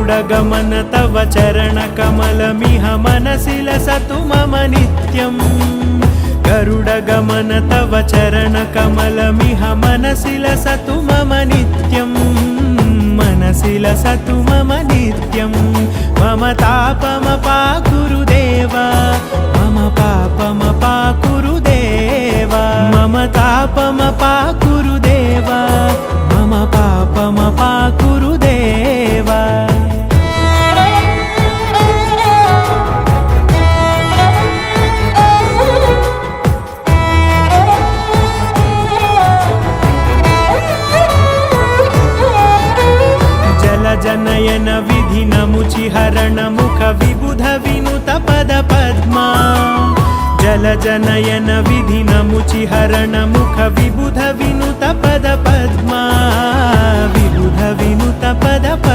गरुडगमन तव चरणकमलमिह मनसि लसतु मम नित्यम् गरुडगमन तव चरणकमलमिह मनसि लसतु मम नित्यम् मनसि लसतु मम नित्यम् मम तापमपाकुरुदेव मम पापमपाकुरुदेव मम तापमपाकुरुदेव मम पापमपाकुरुदेव जनयन विधिनमुचिहरण मुख विबुध विनुत पद पद्मा जलजनयन विधिनमुचिहरण मुख विबुध विनुत पद पद्मा विबुध विनुत पद पद्मा।